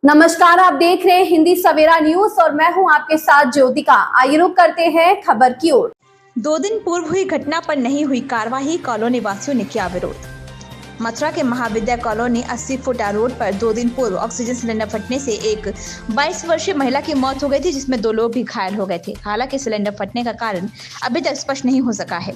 नमस्कार, आप देख रहे हैं हिंदी सवेरा न्यूज और मैं हूं आपके साथ ज्योतिका। आइए रुक करते हैं खबर की ओर। 2 दिन पूर्व हुई घटना पर नहीं हुई कार्रवाई, कॉलोनी वासियों ने किया विरोध। मथुरा के महाविद्या कॉलोनी 80 फुटा रोड पर 2 दिन पूर्व ऑक्सीजन सिलेंडर फटने से एक 22 वर्षीय महिला की मौत हो गई थी, जिसमें 2 लोग भी घायल हो गए थे। हालांकि सिलेंडर फटने का कारण अभी तक स्पष्ट नहीं हो सका है,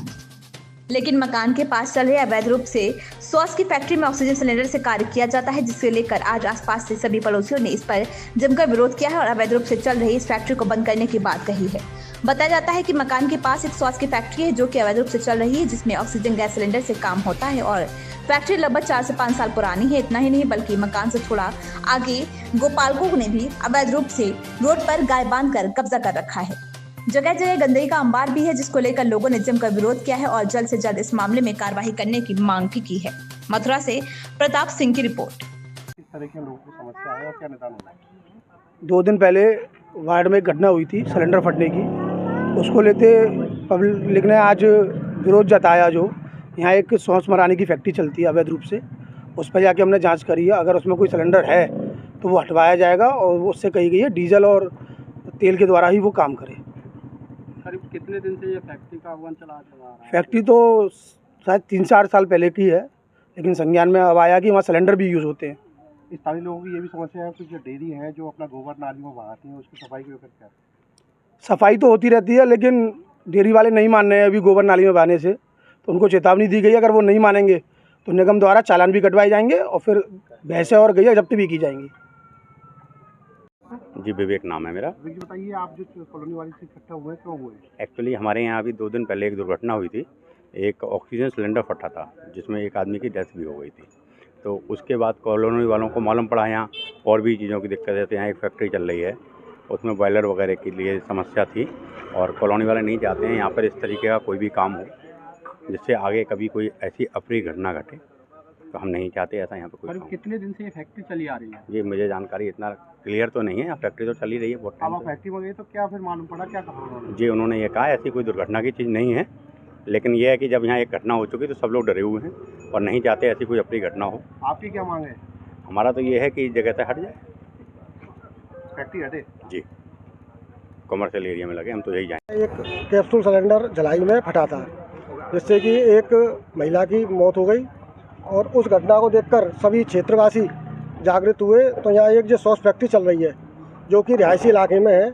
लेकिन मकान के पास चल रहे अवैध रूप से सॉस की फैक्ट्री में ऑक्सीजन सिलेंडर से कार्य किया जाता है, जिससे लेकर आज आसपास से सभी पड़ोसियों ने इस पर जमकर विरोध किया है और अवैध रूप से चल रही इस फैक्ट्री को बंद करने की बात कही है। बताया जाता है कि मकान के पास एक सॉस की फैक्ट्री है, जो कि अवैध रूप से चल रही है, जिसमें ऑक्सीजन गैस सिलेंडर से काम होता है और फैक्ट्री लगभग 4 से 5 साल पुरानी है। इतना ही नहीं बल्कि मकान से थोड़ा आगे गोपालकों ने भी अवैध रूप से रोड पर गाय बांधकर कब्जा कर रखा है। जगह जगह गंदगी का अंबार भी है, जिसको लेकर लोगों ने जमकर विरोध किया है और जल्द से जल्द इस मामले में कार्रवाई करने की मांग भी की है। मथुरा से प्रताप सिंह की रिपोर्ट। किस तरह के लोगों को समस्या है और क्या निदान होगा? 2 दिन पहले वार्ड में एक घटना हुई थी सिलेंडर फटने की। उसको लेते पब्लिक ने आज विरोध जताया। जो यहाँ एक सॉस मराने की फैक्ट्री चलती है अवैध रूप से, उस पर जाके हमने जांच करी है। अगर उसमें कोई सिलेंडर है तो वो हटवाया जाएगा और उससे कही गई है डीजल और तेल के द्वारा ही वो काम करे। करीब कितने दिन से ये फैक्ट्री का अवगन चला रहा है? फैक्ट्री तो शायद 3-4 साल पहले की है, लेकिन संज्ञान में अब आया कि वहाँ सिलेंडर भी यूज़ होते हैं। स्थानीय लोगों की ये भी समस्या है कि जो डेयरी है जो अपना गोबर नाली में बहाती है, उसकी सफाई के ऊपर क्या? सफाई तो होती रहती है, लेकिन डेयरी वाले नहीं मान रहे हैं अभी गोबर नाली में बहाने से, तो उनको चेतावनी दी गई है। अगर वो नहीं मानेंगे तो निगम द्वारा चालान भी कटवाए जाएंगे और फिर भैंसे और गैया जब्त भी की जाएंगी। जी, विवेक नाम है मेरा। बताइए, आप जो कॉलोनी वाली से इकट्ठा हुए क्यों हुए? एक्चुअली हमारे यहाँ अभी 2 दिन पहले एक दुर्घटना हुई थी। एक ऑक्सीजन सिलेंडर फटा था, जिसमें एक आदमी की डेथ भी हो गई थी। तो उसके बाद कॉलोनी वालों को मालूम पड़ा यहाँ और भी चीज़ों की दिक्कत है। तो यहाँ एक फैक्ट्री चल रही है, उसमें बॉयलर वगैरह के लिए समस्या थी और कॉलोनी वाले नहीं चाहते हैं यहाँ पर इस तरीके का कोई भी काम हो, जिससे आगे कभी कोई ऐसी अप्रिय घटना घटे। तो हम नहीं चाहते ऐसा यहाँ पर कोई काम। कितने दिन से ये फैक्ट्री चली आ रही है? ये मुझे जानकारी इतना क्लियर तो नहीं है। फैक्ट्री तो चली रही है बहुत टाइम अब आप से। फैक्ट्री में गए तो क्या फिर मालूम पड़ा, क्या कहा उन्होंने? जी, उन्होंने ये कहा ऐसी कोई दुर्घटना की चीज़ नहीं है, लेकिन यह है कि जब यहाँ एक घटना हो चुकी तो सब लोग डरे हुए हैं और नहीं चाहते ऐसी कोई अप्रिय घटना हो। आपकी क्या मांग है? हमारा तो ये है कि इस जगह से हट जाए, फैक्ट्री हटे। जी, कमर्शियल एरिया में लगे, हम तो यही जाएँ। एक कैप्सूल सिलेंडर जलाई में फटा था, जिससे कि एक महिला की मौत हो गई और उस घटना को देखकर सभी क्षेत्रवासी जागृत हुए। तो यहाँ एक जो सॉस फैक्ट्री चल रही है, जो कि रिहायशी इलाके में है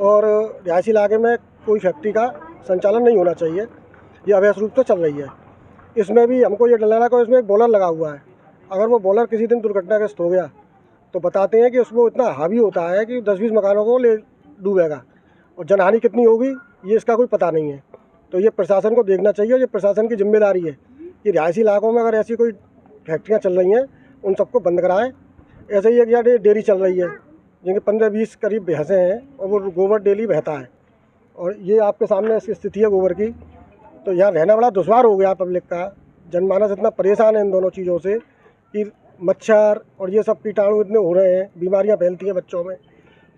और रिहायशी इलाके में कोई फैक्ट्री का संचालन नहीं होना चाहिए, ये अवैध रूप से चल रही है। इसमें भी हमको ये डर लगा कि इसमें एक बॉयलर लगा हुआ है। अगर वो बॉयलर किसी दिन दुर्घटनाग्रस्त हो गया तो बताते हैं कि उसमें इतना हावी होता है कि 10-20 मकानों को ले डूबेगा और जनहानि कितनी होगी ये इसका कोई पता नहीं है। तो ये प्रशासन को देखना चाहिए, ये प्रशासन की जिम्मेदारी है कि रिहायशी इलाकों में अगर ऐसी कोई फैक्ट्रियाँ चल रही हैं उन सबको बंद कराएं। ऐसे ही एक यहाँ डेयरी चल रही है, जिनके 15-20 करीब भैंसें हैं और वो गोबर डेली बहता है और ये आपके सामने ऐसी स्थिति है गोबर की। तो यहाँ रहना बड़ा दुश्वार हो गया पब्लिक का। जनमानस इतना परेशान है इन दोनों चीज़ों से कि मच्छर और ये सब कीटाणु इतने हो रहे हैं, बीमारियाँ फैलती हैं बच्चों में।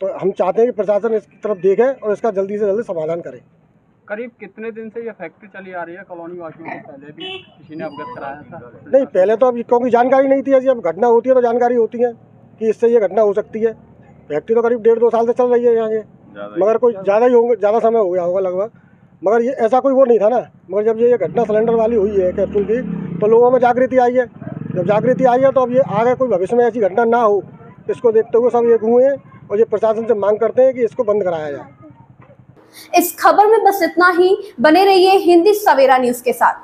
तो हम चाहते हैं कि प्रशासन इसकी तरफ देखे और इसका जल्दी से जल्दी समाधान करे। करीब कितने दिन से ये फैक्ट्री चली आ रही है? कॉलोनी वासियों को पहले भी किसी ने अवगत कराया था? नहीं, पहले तो अब क्योंकि जानकारी नहीं थी। जब घटना होती है तो जानकारी होती है कि इससे ये घटना हो सकती है। फैक्ट्री तो करीब 1.5-2 साल से चल रही है यहाँ के, मगर कोई ज़्यादा ही होंगे, ज़्यादा समय हो गया होगा लगभग। मगर ये ऐसा कोई वो नहीं था ना। मगर जब ये घटना सिलेंडर वाली हुई है कैप्सूल की, तो लोगों में जागृति आई है। जब जागृति आई है तो अब ये आगे कोई भविष्य में ऐसी घटना ना हो, इसको देखते हुए सब एक हुए हैं और ये प्रशासन से मांग करते हैं कि इसको बंद कराया जाए। इस खबर में बस इतना ही। बने रहिए हिंदी सवेरा न्यूज के साथ।